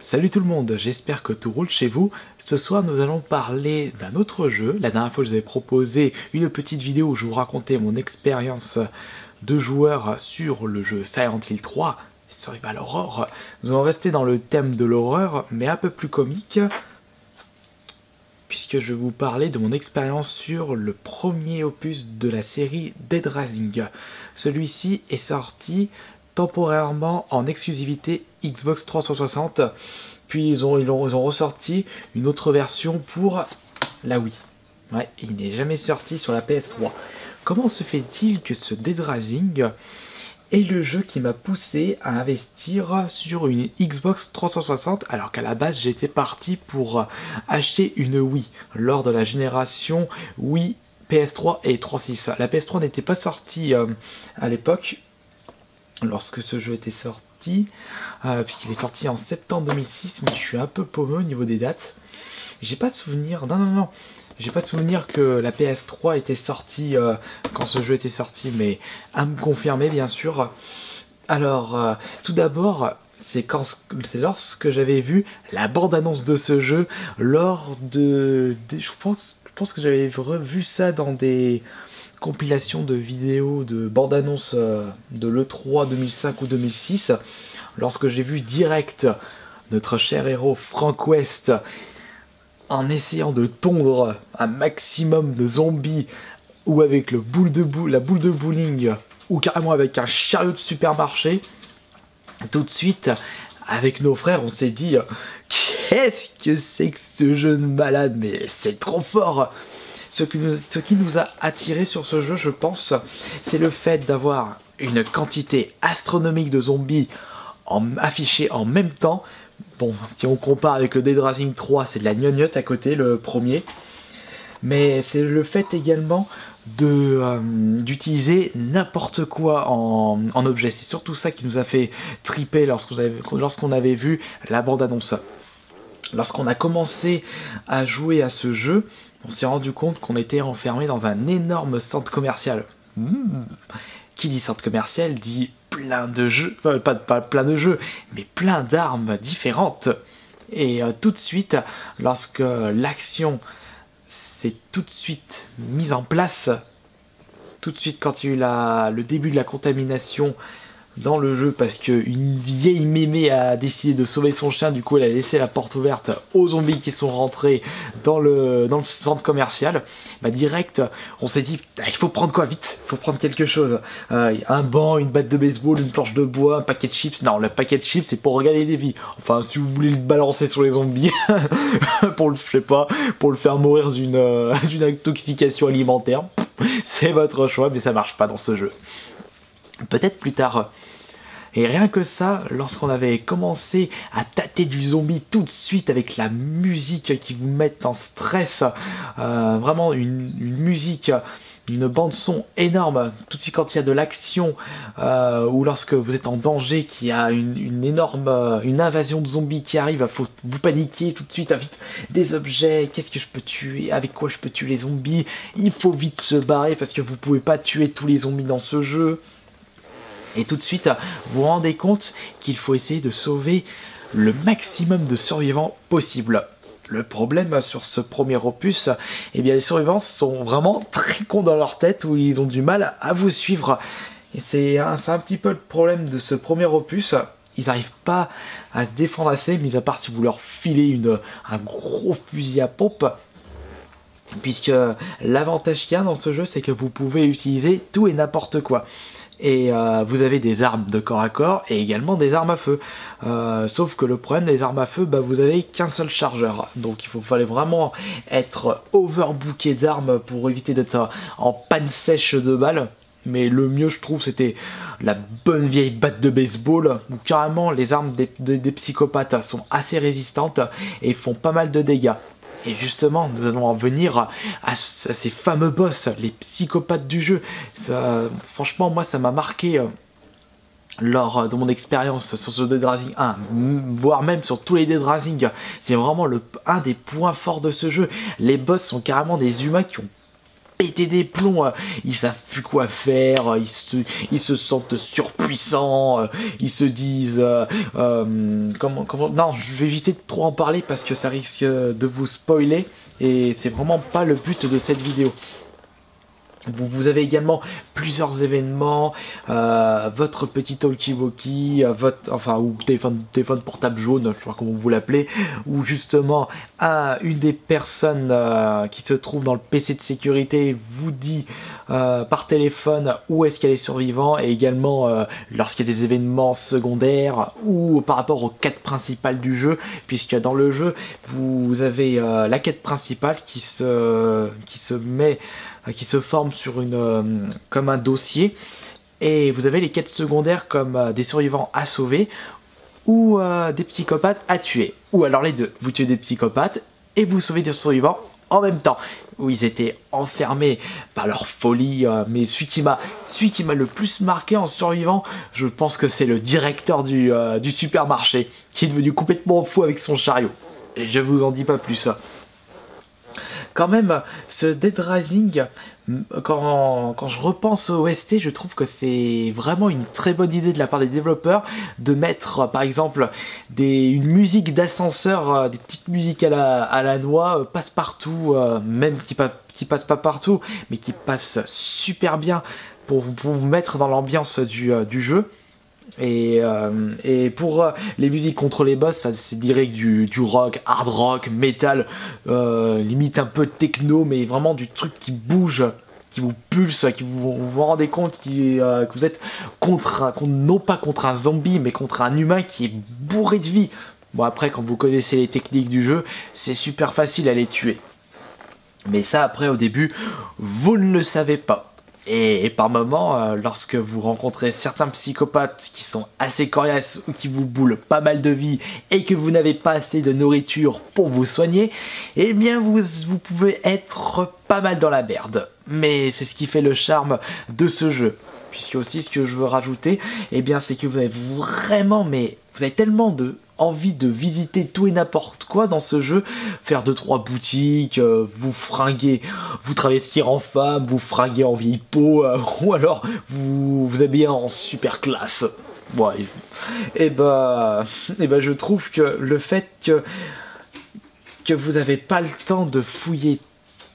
Salut tout le monde, j'espère que tout roule chez vous. Ce soir nous allons parler d'un autre jeu. La dernière fois je vous avais proposé une petite vidéo où je vous racontais mon expérience de joueur sur le jeu Silent Hill 3, Survival Horror. Nous allons rester dans le thème de l'horreur, mais un peu plus comique, puisque je vais vous parler de mon expérience sur le premier opus de la série Dead Rising. Celui-ci est sorti temporairement en exclusivité Xbox 360, puis ils ont ressorti une autre version pour la Wii. Ouais, il n'est jamais sorti sur la PS3. Comment se fait-il que ce Dead Rising est le jeu qui m'a poussé à investir sur une Xbox 360 alors qu'à la base j'étais parti pour acheter une Wii lors de la génération Wii PS3 et 3.6. La PS3 n'était pas sortie à l'époque lorsque ce jeu était sorti, puisqu'il est sorti en septembre 2006, mais je suis un peu paumé au niveau des dates. J'ai pas souvenir, non, j'ai pas souvenir que la PS3 était sortie quand ce jeu était sorti, mais à me confirmer bien sûr. Alors, tout d'abord, c'est lorsque j'avais vu la bande-annonce de ce jeu lors je pense que j'avais revu ça dans des compilation de vidéos de bande-annonce de l'E3 2005 ou 2006, lorsque j'ai vu direct notre cher héros Frank West en essayant de tondre un maximum de zombies ou avec la boule de bowling ou carrément avec un chariot de supermarché. Tout de suite, avec nos frères, on s'est dit qu'est-ce que c'est que ce jeu de malade, mais c'est trop fort. Ce qui nous a attiré sur ce jeu, je pense, c'est le fait d'avoir une quantité astronomique de zombies affichés en même temps. Bon, si on compare avec le Dead Rising 3, c'est de la gnognotte à côté, le premier. Mais c'est le fait également d'utiliser n'importe quoi en objet. C'est surtout ça qui nous a fait triper lorsqu'on avait vu la bande-annonce. Lorsqu'on a commencé à jouer à ce jeu, on s'est rendu compte qu'on était enfermé dans un énorme centre commercial. Qui dit centre commercial dit plein de jeux, enfin, pas plein de jeux, mais plein d'armes différentes. Et tout de suite, lorsque l'action s'est tout de suite mise en place, tout de suite quand il y a eu le début de la contamination dans le jeu, parce qu'une vieille mémé a décidé de sauver son chien, du coup elle a laissé la porte ouverte aux zombies qui sont rentrés dans le centre commercial, bah direct on s'est dit il faut prendre quoi vite, il faut prendre quelque chose, un banc, une batte de baseball, une planche de bois, un paquet de chips. Non, le paquet de chips c'est pour regaler des vies, enfin si vous voulez le balancer sur les zombies pour le, je sais pas, pour le faire mourir d'une intoxication alimentaire, c'est votre choix, mais ça marche pas dans ce jeu. Peut-être plus tard. Et rien que ça, lorsqu'on avait commencé à tâter du zombie tout de suite avec la musique qui vous met en stress, vraiment une musique, une bande son énorme, tout de suite quand il y a de l'action, ou lorsque vous êtes en danger, qu'il y a une invasion de zombies qui arrive, faut vous paniquer tout de suite, vite, des objets, qu'est-ce que je peux tuer, avec quoi je peux tuer les zombies, il faut vite se barrer parce que vous pouvez pas tuer tous les zombies dans ce jeu. Et tout de suite, vous vous rendez compte qu'il faut essayer de sauver le maximum de survivants possible. Le problème sur ce premier opus, eh bien les survivants sont vraiment très cons dans leur tête, où ils ont du mal à vous suivre. Et c'est un petit peu le problème de ce premier opus. Ils n'arrivent pas à se défendre assez, mis à part si vous leur filez un gros fusil à pompe. Puisque l'avantage qu'il y a dans ce jeu, c'est que vous pouvez utiliser tout et n'importe quoi. Et vous avez des armes de corps à corps et également des armes à feu. Sauf que le problème des armes à feu, bah, vous avez qu'un seul chargeur. Donc fallait vraiment être overbooké d'armes pour éviter d'être en panne sèche de balles. Mais le mieux, je trouve, c'était la bonne vieille batte de baseball, où carrément les armes des psychopathes sont assez résistantes et font pas mal de dégâts. Et justement, nous allons en venir à ces fameux boss, les psychopathes du jeu. Franchement, moi, ça m'a marqué lors de mon expérience sur ce Dead Rising 1, voire même sur tous les Dead Rising. C'est vraiment un des points forts de ce jeu. Les boss sont carrément des humains qui ont péter des plombs, ils savent plus quoi faire, ils se sentent surpuissants, ils se disent non, je vais éviter de trop en parler parce que ça risque de vous spoiler et c'est vraiment pas le but de cette vidéo. Vous avez également plusieurs événements, votre petit talkie-walkie, ou téléphone portable jaune, je sais pas comment vous l'appelez, où justement une des personnes qui se trouve dans le PC de sécurité vous dit par téléphone où est-ce qu'elle est survivante, et également lorsqu'il y a des événements secondaires ou par rapport aux quêtes principales du jeu, puisque dans le jeu vous avez la quête principale qui se forme sur comme un dossier, et vous avez les quêtes secondaires comme des survivants à sauver ou des psychopathes à tuer, ou alors les deux, vous tuez des psychopathes et vous sauvez des survivants en même temps, où ils étaient enfermés par leur folie, mais celui qui m'a le plus marqué en survivant, je pense que c'est le directeur du supermarché, qui est devenu complètement fou avec son chariot, et je vous en dis pas plus. Quand même, ce Dead Rising, quand je repense au OST, je trouve que c'est vraiment une très bonne idée de la part des développeurs de mettre par exemple une musique d'ascenseur, des petites musiques à la noix, passe-partout, même qui passe pas partout, mais qui passe super bien pour vous mettre dans l'ambiance du jeu. Et pour les musiques contre les boss, c'est direct du rock, hard rock, metal, limite un peu techno, mais vraiment du truc qui bouge, qui vous pulse, qui vous rendez compte que vous êtes non pas contre un zombie, mais contre un humain qui est bourré de vie. Bon, après, quand vous connaissez les techniques du jeu, c'est super facile à les tuer. Mais ça, après, au début, vous ne le savez pas. Et par moments, lorsque vous rencontrez certains psychopathes qui sont assez coriaces ou qui vous boulent pas mal de vie et que vous n'avez pas assez de nourriture pour vous soigner, eh bien vous pouvez être pas mal dans la merde. Mais c'est ce qui fait le charme de ce jeu. Puisque aussi ce que je veux rajouter, eh bien c'est que vous avez vraiment, mais vous avez tellement envie de visiter tout et n'importe quoi dans ce jeu, faire 2-3 boutiques, vous fringuer, vous travestir en femme, vous fringuer en vieille peau, ou alors vous habiller en super classe. Bon, et bah je trouve que le fait que vous n'avez pas le temps de fouiller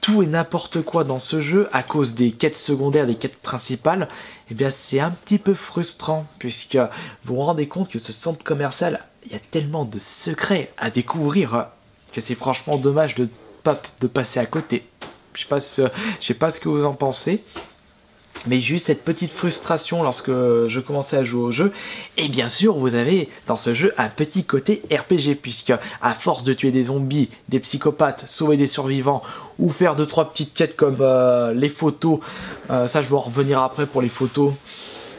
tout et n'importe quoi dans ce jeu à cause des quêtes secondaires, des quêtes principales, eh bien c'est un petit peu frustrant, puisque vous vous rendez compte que ce centre commercial, il y a tellement de secrets à découvrir que c'est franchement dommage de passer à côté. Je sais pas ce que vous en pensez, mais j'ai eu cette petite frustration lorsque je commençais à jouer au jeu. Et bien sûr, vous avez dans ce jeu un petit côté RPG, puisque à force de tuer des zombies, des psychopathes, sauver des survivants, ou faire 2-3 petites quêtes comme les photos, ça je vais en revenir après pour les photos,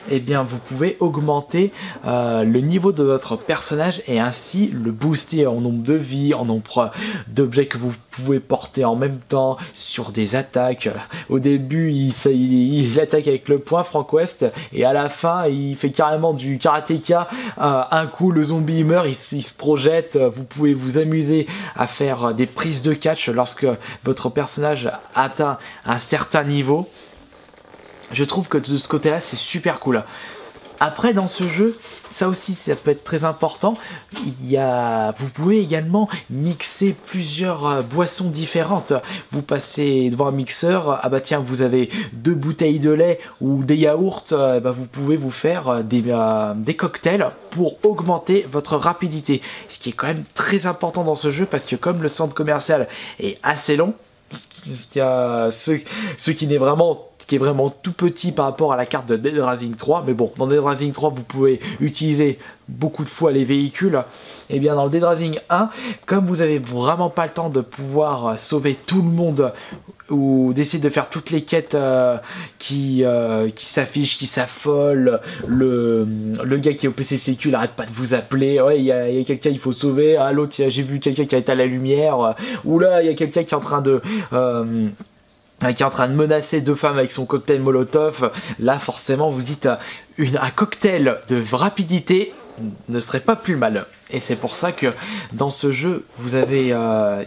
eh bien vous pouvez augmenter le niveau de votre personnage et ainsi le booster en nombre de vies, en nombre d'objets que vous pouvez porter en même temps sur des attaques. Au début il attaque avec le poing, Frank West, et à la fin il fait carrément du karatéka. Un coup le zombie meurt, il se projette. Vous pouvez vous amuser à faire des prises de catch lorsque votre personnage atteint un certain niveau. Je trouve que de ce côté-là, c'est super cool. Après, dans ce jeu, ça aussi, ça peut être très important. Vous pouvez également mixer plusieurs boissons différentes. Vous passez devant un mixeur, ah bah tiens, vous avez 2 bouteilles de lait ou des yaourts, bah vous pouvez vous faire des cocktails pour augmenter votre rapidité. Ce qui est quand même très important dans ce jeu, parce que comme le centre commercial est assez long, ce qui est vraiment tout petit par rapport à la carte de Dead Rising 3, mais bon, dans Dead Rising 3 vous pouvez utiliser beaucoup de fois les véhicules, et bien dans le Dead Rising 1, comme vous avez vraiment pas le temps de pouvoir sauver tout le monde ou d'essayer de faire toutes les quêtes qui s'affichent, qui s'affolent, le gars qui est au PC Sécu il arrête pas de vous appeler, ouais il y a quelqu'un il faut sauver, ah l'autre j'ai vu quelqu'un qui a été à la lumière, ou là il y a quelqu'un qui est en train de menacer 2 femmes avec son cocktail Molotov. Là forcément vous dites un cocktail de rapidité, ne serait pas plus mal. Et c'est pour ça que dans ce jeu, vous avez,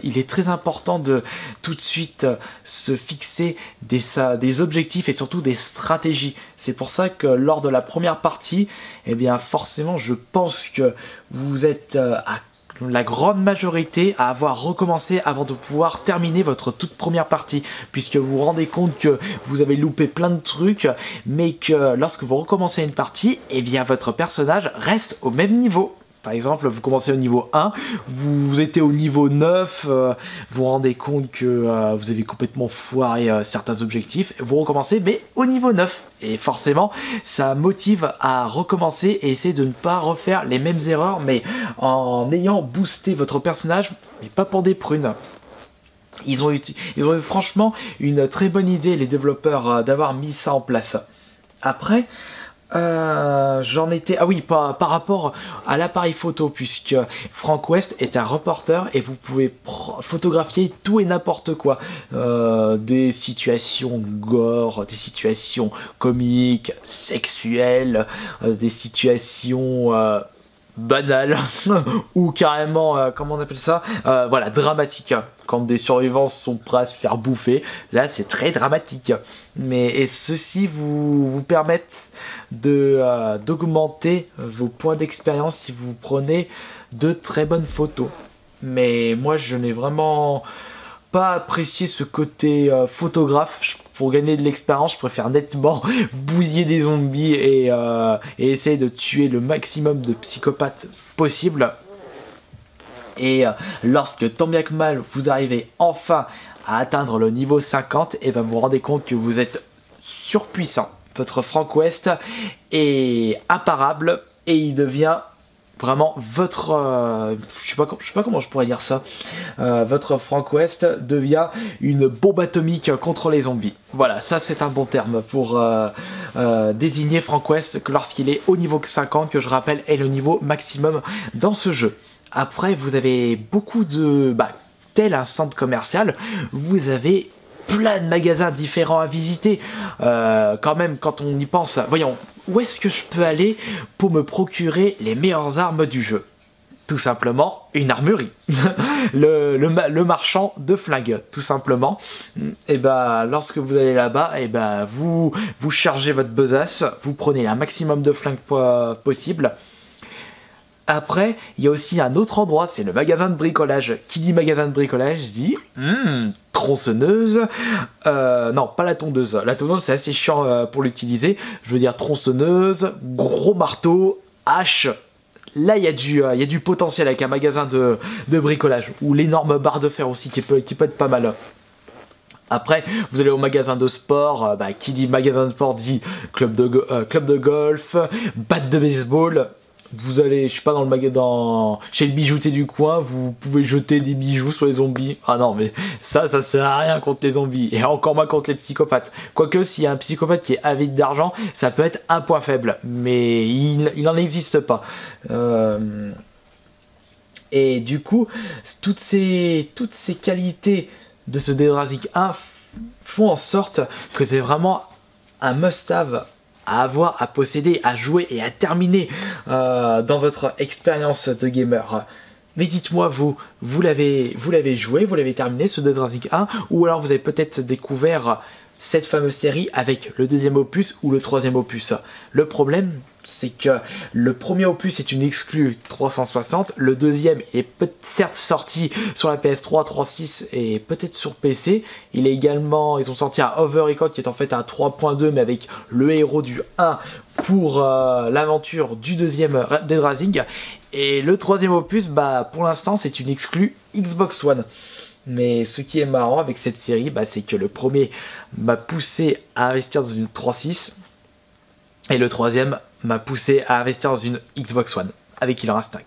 il est très important de tout de suite se fixer des objectifs et surtout des stratégies. C'est pour ça que lors de la première partie, eh bien forcément, je pense que vous êtes à la grande majorité à avoir recommencé avant de pouvoir terminer votre toute première partie, puisque vous vous rendez compte que vous avez loupé plein de trucs, mais que lorsque vous recommencez une partie, eh bien votre personnage reste au même niveau. Par exemple, vous commencez au niveau 1, vous étiez au niveau 9, vous vous rendez compte que vous avez complètement foiré certains objectifs, vous recommencez, mais au niveau 9. Et forcément, ça motive à recommencer et essayer de ne pas refaire les mêmes erreurs, mais en ayant boosté votre personnage, mais pas pour des prunes. Ils ont eu franchement une très bonne idée, les développeurs, d'avoir mis ça en place. Après... j'en étais... Ah oui, par rapport à l'appareil photo, puisque Frank West est un reporter et vous pouvez photographier tout et n'importe quoi. Des situations gore, des situations comiques, sexuelles, des situations... banal ou carrément comment on appelle ça, voilà, dramatique, quand des survivants sont prêts à se faire bouffer, là c'est très dramatique, et ceci vous permettent d'augmenter vos points d'expérience si vous prenez de très bonnes photos. Mais moi je n'ai vraiment pas apprécié ce côté photographe. Pour gagner de l'expérience, je préfère nettement bousiller des zombies et essayer de tuer le maximum de psychopathes possible. Et lorsque tant bien que mal vous arrivez enfin à atteindre le niveau 50, et ben vous vous rendez compte que vous êtes surpuissant. Votre Frank West est imparable et il devient vraiment votre... je sais pas comment je pourrais dire ça. Votre Frank West devient une bombe atomique contre les zombies. Voilà, ça c'est un bon terme pour désigner Frank West que lorsqu'il est au niveau 50, que je rappelle est le niveau maximum dans ce jeu. Après, vous avez beaucoup de... tel un centre commercial, vous avez plein de magasins différents à visiter. Quand même, quand on y pense, voyons, où est-ce que je peux aller pour me procurer les meilleures armes du jeu? Tout simplement, une armurerie. le marchand de flingues, tout simplement. Et lorsque vous allez là-bas, vous chargez votre besace, vous prenez un maximum de flingues possible. Après, il y a aussi un autre endroit, c'est le magasin de bricolage. Qui dit magasin de bricolage dit tronçonneuse. Non, pas la tondeuse. La tondeuse, c'est assez chiant pour l'utiliser. Je veux dire tronçonneuse, gros marteau, hache. Là, il y a du potentiel avec un magasin de bricolage. Ou l'énorme barre de fer aussi, qui peut être pas mal. Après, vous allez au magasin de sport. Qui dit magasin de sport dit club de golf, batte de baseball. Vous allez, je sais pas, chez le bijoutier du coin, vous pouvez jeter des bijoux sur les zombies. Ah non, mais ça sert à rien contre les zombies. Et encore moins contre les psychopathes. Quoique, s'il y a un psychopathe qui est avide d'argent, ça peut être un point faible. Mais il n'en existe pas. Et du coup, toutes ces qualités de ce Dead Rising 1 font en sorte que c'est vraiment un must-have à avoir, à posséder, à jouer et à terminer dans votre expérience de gamer. Mais dites-moi, vous l'avez joué, vous l'avez terminé ce Dead Rising 1, ou alors vous avez peut-être découvert cette fameuse série avec le deuxième opus ou le troisième opus. Le problème, c'est que le premier opus est une exclue 360, le deuxième est certes sorti sur la PS3, 3.6 et peut-être sur PC. Ils ont sorti un Overrecord qui est en fait un 3.2 mais avec le héros du 1 pour l'aventure du deuxième Dead Rising. Et le troisième opus, pour l'instant c'est une exclue Xbox One. Mais ce qui est marrant avec cette série, c'est que le premier m'a poussé à investir dans une 3.6 et le troisième m'a poussé à investir dans une Xbox One avec Killer Instinct.